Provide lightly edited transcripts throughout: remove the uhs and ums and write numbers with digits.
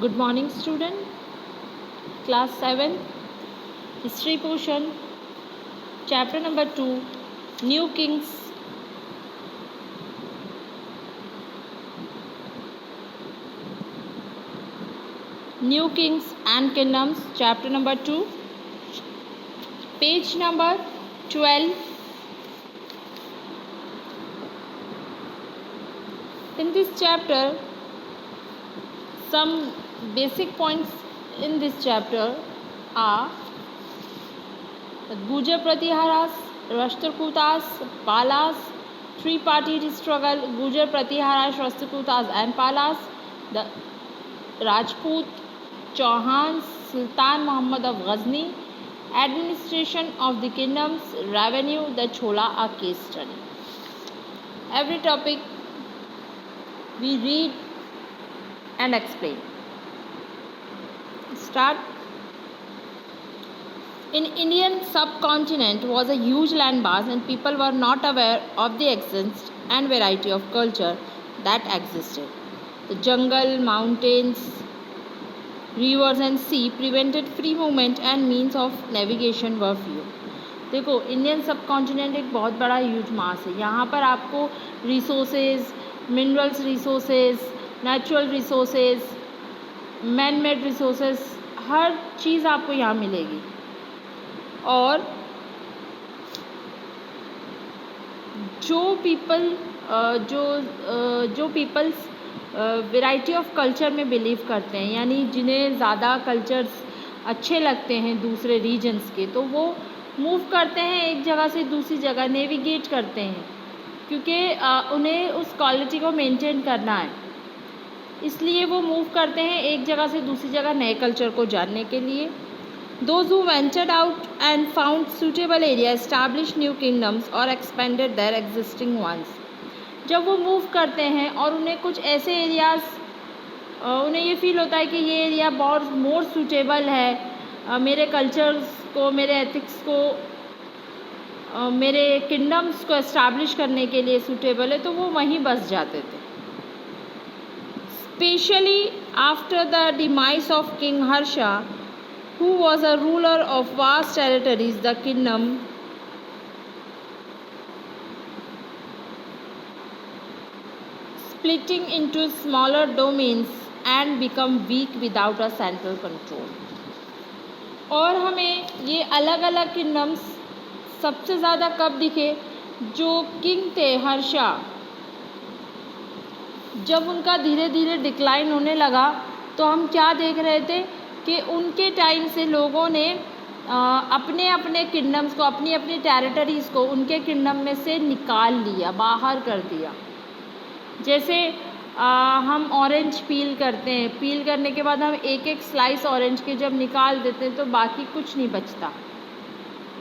Good morning, student. Class 7, History portion, Chapter number 2, New Kings. New Kings and Kingdoms, Chapter number 2, page number 12. In this chapter, some basic points in this chapter are Gujar Pratiharas, Rashtrakutas, Palas, three-party struggle, Gujar Pratiharas, Rashtrakutas and Palas, the Rajput, Chauhans, Sultan Muhammad of Ghazni, administration of the kingdoms, revenue, the Chola, a case study. Every topic we read and explain. Start. In Indian subcontinent was a huge landmass and people were not aware of the existence and variety of culture that existed. The jungle, mountains, rivers and sea prevented free movement and means of navigation were few. देखो, Indian subcontinent एक बहुत बड़ा huge mass है. यहाँ पर आपको resources, minerals resources, natural resources, man made resources, हर चीज़ आपको यहाँ मिलेगी. और जो पीपल्स वैरायटी ऑफ कल्चर में बिलीव करते हैं, यानी जिन्हें ज़्यादा कल्चर्स अच्छे लगते हैं दूसरे रीजन्स के, तो वो मूव करते हैं एक जगह से दूसरी जगह, नेविगेट करते हैं, क्योंकि उन्हें उस क्वालिटी को मेंटेन करना है. इसलिए वो मूव करते हैं एक जगह से दूसरी जगह नए कल्चर को जानने के लिए. Those who ventured out and found suitable area established new kingdoms or expanded their existing ones. जब वो मूव करते हैं और उन्हें कुछ ऐसे एरियाज़, उन्हें ये फील होता है कि ये एरिया बहुत मोर सूटेबल है मेरे कल्चर्स को, मेरे एथिक्स को, मेरे किंगडम्स को एस्टैब्लिश करने के लिए सूटेबल है, तो वो वहीं बस जाते थे. Specially after the demise of king Harsha, who was a ruler of vast territories, the kingdom splitting into smaller domains and become weak without a central control. और हमें ये अलग अलग किंगडम्स सबसे ज़्यादा कब दिखे? जो किंग थे हर्षा, जब उनका धीरे धीरे डिक्लाइन होने लगा, तो हम क्या देख रहे थे कि उनके टाइम से लोगों ने अपने अपने किंगडम्स को, अपनी अपनी टेरिटरीज़ को उनके किंगडम में से निकाल लिया, बाहर कर दिया. जैसे हम ऑरेंज पील करते हैं, पील करने के बाद हम एक एक स्लाइस ऑरेंज के जब निकाल देते हैं तो बाकी कुछ नहीं बचता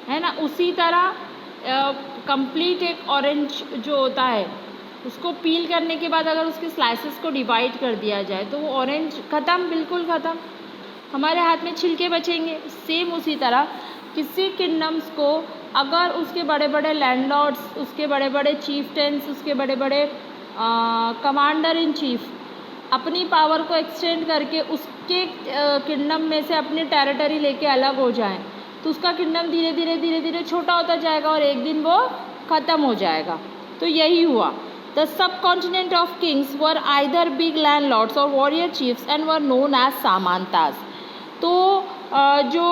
है ना. उसी तरह कंप्लीट एक ऑरेंज जो होता है, उसको पील करने के बाद अगर उसके स्लाइसेस को डिवाइड कर दिया जाए तो वो ऑरेंज ख़त्म, बिल्कुल ख़त्म. हमारे हाथ में छिलके बचेंगे. सेम उसी तरह किसी किंगडम्स को अगर उसके बड़े बड़े लैंडलॉर्ड्स, उसके बड़े बड़े चीफटेंस, उसके बड़े बड़े कमांडर इन चीफ अपनी पावर को एक्सटेंड करके उसके किंगडम में से अपनी टेरिटरी लेके अलग हो जाएं, तो उसका किंगडम धीरे धीरे छोटा होता जाएगा और एक दिन वो ख़त्म हो जाएगा. तो यही हुआ. The subcontinent of kings were either big landlords or warrior chiefs and were known as सामंतास. तो जो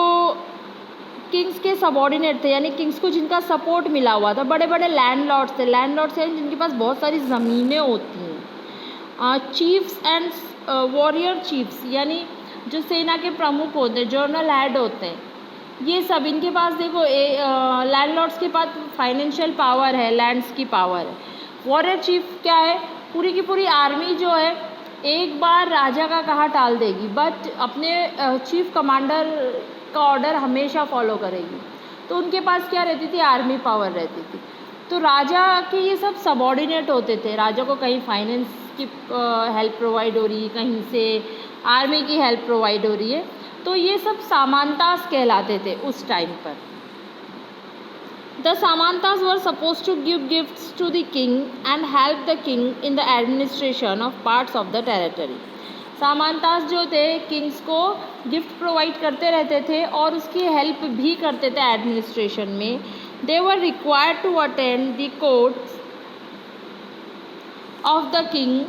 किंग्स के सबॉर्डिनेट थे, यानी किंग्स को जिनका सपोर्ट मिला हुआ था, बड़े बड़े लैंडलॉर्ड्स थे. लैंडलॉर्ड्स हैं जिनके पास बहुत सारी ज़मीनें होती हैं. चीफ्स एंड वॉरियर चीफ्स, यानी जो सेना के प्रमुख होते हैं, जर्नल हेड होते हैं, ये सब इनके पास देखो लैंडलॉर्ड्स के पास फाइनेंशियल पावर है, लैंड्स की पावर है. वॉरियर चीफ क्या है? पूरी की पूरी आर्मी जो है एक बार राजा का कहा टाल देगी, बट अपने चीफ कमांडर का ऑर्डर हमेशा फॉलो करेगी. तो उनके पास क्या रहती थी? आर्मी पावर रहती थी. तो राजा के ये सब सबॉर्डिनेट होते थे. राजा को कहीं फाइनेंस की हेल्प प्रोवाइड हो रही है, कहीं से आर्मी की हेल्प प्रोवाइड हो रही है, तो ये सब सामंतास कहलाते थे उस टाइम पर. The Samantas were supposed to give gifts to the king and help the king in the administration of parts of the territory. सामंतास जो थे किंग्स को गिफ्ट प्रोवाइड करते रहते थे और उसकी हेल्प भी करते थे एडमिनिस्ट्रेशन में। They were required to attend the courts of the king,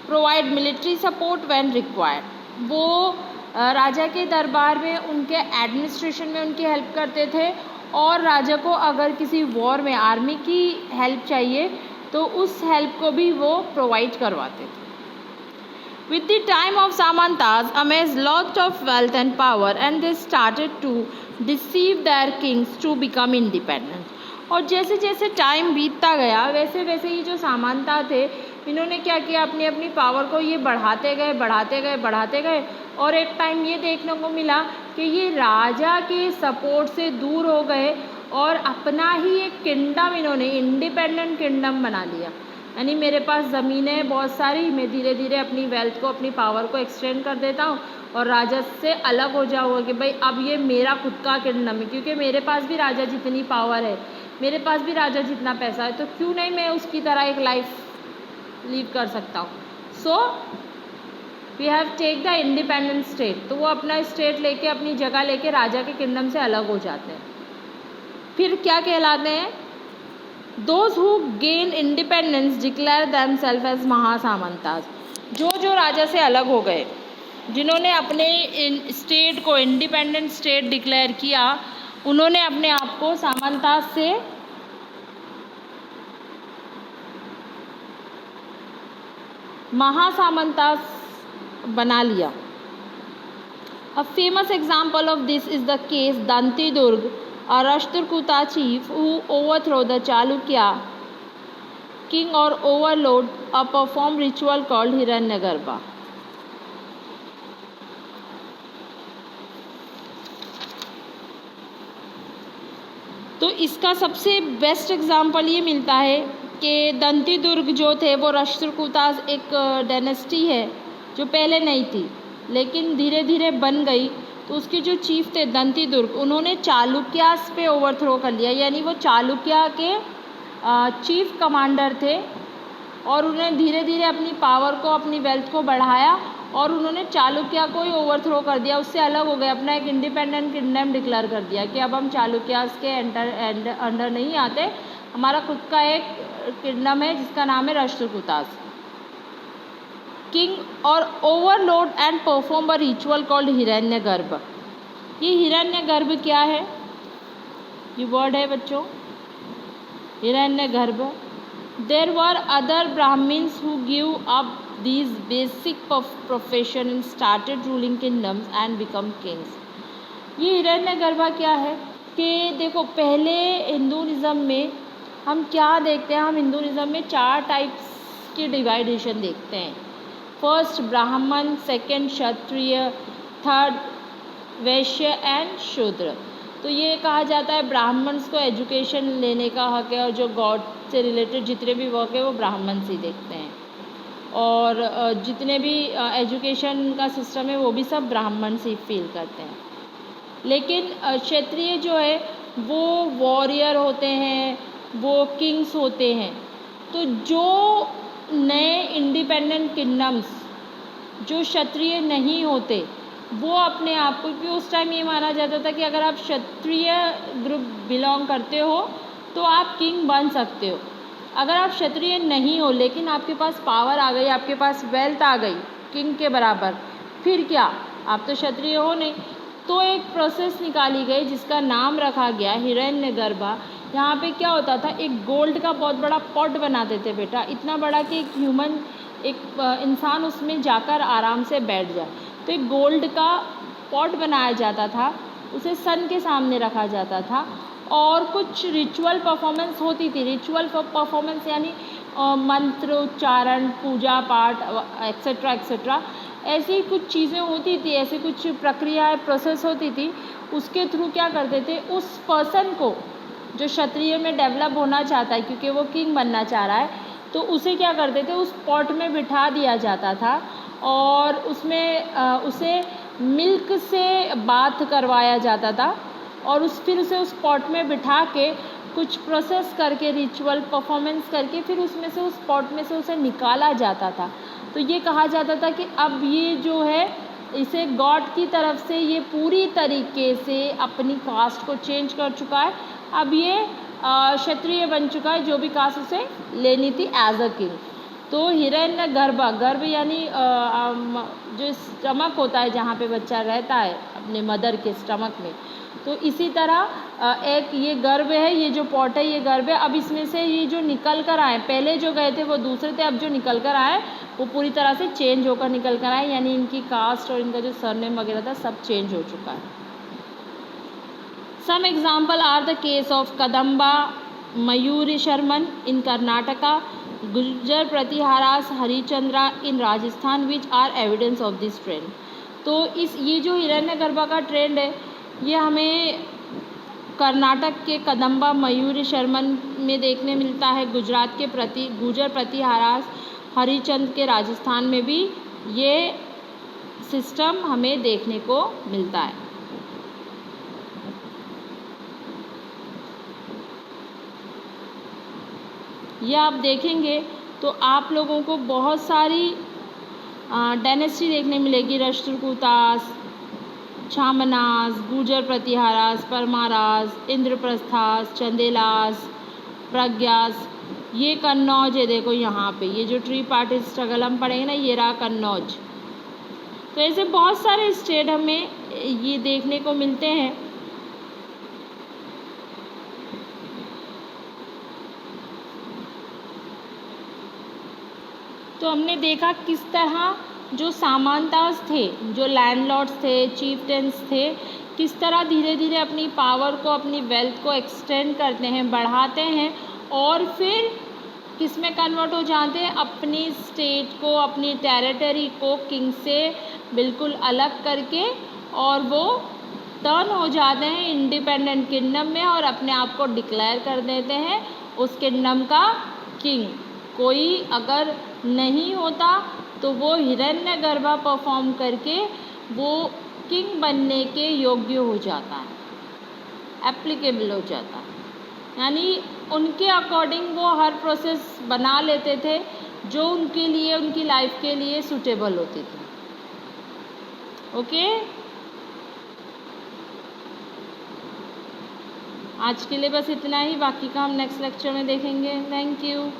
provide military support when required. वो राजा के दरबार में उनके एडमिनिस्ट्रेशन में उनकी हेल्प करते थे और राजा को अगर किसी वॉर में आर्मी की हेल्प चाहिए तो उस हेल्प को भी वो प्रोवाइड करवाते थे। With the time of Samantas amassed lot of wealth and power and they started to deceive their kings to become independent। और जैसे जैसे टाइम बीतता गया वैसे वैसे ही जो सामंता थे इन्होंने क्या किया, अपनी अपनी पावर को ये बढ़ाते गए और एक टाइम ये देखने को मिला कि ये राजा के सपोर्ट से दूर हो गए और अपना ही एक किंगडम इन्होंने इंडिपेंडेंट किंगडम बना लिया। यानी मेरे पास ज़मीनें है बहुत सारी, मैं धीरे धीरे अपनी वेल्थ को अपनी पावर को एक्सटेंड कर देता हूँ और राजा से अलग हो जाऊँगा कि भाई अब ये मेरा खुद का किंगडम है, क्योंकि मेरे पास भी राजा जितनी पावर है, मेरे पास भी राजा जितना पैसा है, तो क्यों नहीं मैं उसकी तरह एक लाइफ लीड कर सकता हूँ। So we have take the independent state. तो वो अपना स्टेट लेके अपनी जगह लेके राजा के किंगडम से अलग हो जाते हैं। फिर क्या कहलाते हैं? Those who gain independence declare themselves as महासामंतास। जो राजा से अलग हो गए, जिन्होंने अपने स्टेट को इंडिपेंडेंट स्टेट डिक्लेयर किया, उन्होंने अपने आप को सामंतास से महासामंतास बना लिया। A famous example of this is the case Dantidurg, a Rashtrakuta chief who overthrew the Chalukya king or overlord, a performed ritual called Hiranyagarbha। तो इसका सबसे बेस्ट एग्जाम्पल ये मिलता है कि दंतीदुर्ग जो थे वो राष्ट्रकूता एक डायनेस्टी है जो पहले नहीं थी लेकिन धीरे धीरे बन गई। तो उसके जो चीफ थे दंतीदुर्ग, उन्होंने चालुक्यास पे ओवरथ्रो कर लिया, यानी वो चालुक्या के चीफ कमांडर थे और उन्होंने धीरे धीरे अपनी पावर को अपनी वेल्थ को बढ़ाया और उन्होंने चालुक्या को ही ओवरथ्रो कर दिया, उससे अलग हो गए, अपना एक इंडिपेंडेंट किंगडम डिक्लेयर कर दिया कि अब हम चालुक्यास के अंडर नहीं आते, हमारा खुद का एक किंगडम है जिसका नाम है राष्ट्रकूतास। किंग और overlord and perform a ritual called हिरण्यगर्भ। ये हिरण्यगर्भ क्या है? ये वर्ड है बच्चों, हिरण्यगर्भ। There were other Brahmins who give up these basic profession and started ruling kingdoms and become kings. ये हिरण्यगर्भ क्या है कि देखो पहले हिंदुइज्म में हम क्या देखते हैं, हम हिंदुइज्म में 4 टाइप्स की डिवाइडेशन देखते हैं। फर्स्ट ब्राह्मण, second Kshatriya, third Vysya and शूद्र। तो ये कहा जाता है ब्राह्मण्स को एजुकेशन लेने का हक है और जो गॉड से रिलेटेड जितने भी वर्क है वो ब्राह्मण से देखते हैं और जितने भी एजुकेशन का सिस्टम है वो भी सब ब्राह्मण से फील करते हैं। लेकिन क्षत्रिय जो है वो वॉरियर होते हैं, वो किंग्स होते हैं। तो जो नए इंडिपेंडेंट किंगडम्स जो क्षत्रिय नहीं होते वो अपने आप को, क्योंकि उस टाइम ये माना जाता था कि अगर आप क्षत्रिय ग्रुप बिलोंग करते हो तो आप किंग बन सकते हो। अगर आप क्षत्रिय नहीं हो लेकिन आपके पास पावर आ गई, आपके पास वेल्थ आ गई किंग के बराबर, फिर क्या, आप तो क्षत्रिय हो नहीं। तो एक प्रोसेस निकाली गई जिसका नाम रखा गया हिरण्यगर्भा। यहाँ पे क्या होता था, एक गोल्ड का बहुत बड़ा पॉट बनाते थे बेटा, इतना बड़ा कि एक ह्यूमन, एक इंसान उसमें जाकर आराम से बैठ जाए। तो एक गोल्ड का पॉट बनाया जाता था, उसे सन के सामने रखा जाता था और कुछ रिचुअल परफॉर्मेंस होती थी। रिचुअल परफॉर्मेंस यानी मंत्र उच्चारण, पूजा पाठ एक्सेट्रा एक्सेट्रा, ऐसी कुछ चीज़ें होती थी, ऐसी कुछ प्रक्रियाएं प्रोसेस होती थी। उसके थ्रू क्या करते थे, उस पर्सन को जो क्षत्रिय में डेवलप होना चाहता है क्योंकि वो किंग बनना चाह रहा है, तो उसे क्या करते थे, उस पॉट में बिठा दिया जाता था और उसमें उसे मिल्क से बाथ करवाया जाता था और फिर उसे उस पॉट में बिठा के कुछ प्रोसेस करके रिचुअल परफॉर्मेंस करके फिर उसमें से, उस पॉट में से उसे निकाला जाता था। तो ये कहा जाता था कि अब ये जो है इसे गॉड की तरफ से ये पूरी तरीके से अपनी कास्ट को चेंज कर चुका है। अब ये क्षत्रिय बन चुका है, जो भी कास्ट उसे लेनी थी एज अ किंग। तो गर्भ यानी जो स्टमक होता है जहाँ पे बच्चा रहता है अपने मदर के स्टमक में, तो इसी तरह एक ये गर्भ है, ये जो पॉट है ये गर्भ है। अब इसमें से ये जो निकल कर आए, पहले जो गए थे वो दूसरे थे, अब जो निकल कर आए वो पूरी तरह से चेंज होकर निकल कर आए, यानी इनकी कास्ट और इनका जो सरनेम वगैरह था सब चेंज हो चुका है। Some example are the case of Kadamba Mayuri Sharman in Karnataka, Gurjara Pratiharas Harichandra in Rajasthan, which are evidence of this trend. तो ये जो हिरण्यगर्भा का ट्रेंड है ये हमें कर्नाटक के कदम्बा मयूरी शर्मन में देखने मिलता है, गुजरात के गुर्जर प्रतिहारास हरिचंद के राजस्थान में भी ये सिस्टम हमें देखने को मिलता है। ये आप देखेंगे तो आप लोगों को बहुत सारी डायनेस्टी देखने मिलेगी, राष्ट्रकूटास, छामनास, गुर्जर प्रतिहारास, परमारास, इंद्रप्रस्थास, चंदेलास, प्रज्ञास। ये कन्नौज है, देखो यहाँ पे ये जो ट्री पार्टी स्ट्रगल हम पढ़ेंगे ना, ये रहा कन्नौज। तो ऐसे बहुत सारे स्टेट हमें ये देखने को मिलते हैं। तो हमने देखा किस तरह जो सामंतास थे, जो लैंडलॉर्ड्स थे, चीफटेंस थे, किस तरह धीरे धीरे अपनी पावर को, अपनी वेल्थ को एक्सटेंड करते हैं, बढ़ाते हैं और फिर किस में कन्वर्ट हो जाते हैं, अपनी स्टेट को, अपनी टेरिटरी को किंग से बिल्कुल अलग करके, और वो टर्न हो जाते हैं इंडिपेंडेंट किंगडम में और अपने आप को डिक्लेयर कर देते हैं उस किंगडम का किंग। कोई अगर नहीं होता तो वो हिरण्यगर्भा परफॉर्म करके वो किंग बनने के योग्य हो जाता है, एप्लीकेबल हो जाता है, यानी उनके अकॉर्डिंग वो हर प्रोसेस बना लेते थे जो उनके लिए, उनकी लाइफ के लिए सूटेबल होती थी। ओके, आज के लिए बस इतना ही, बाकी का हम नेक्स्ट लेक्चर में देखेंगे। Thank you.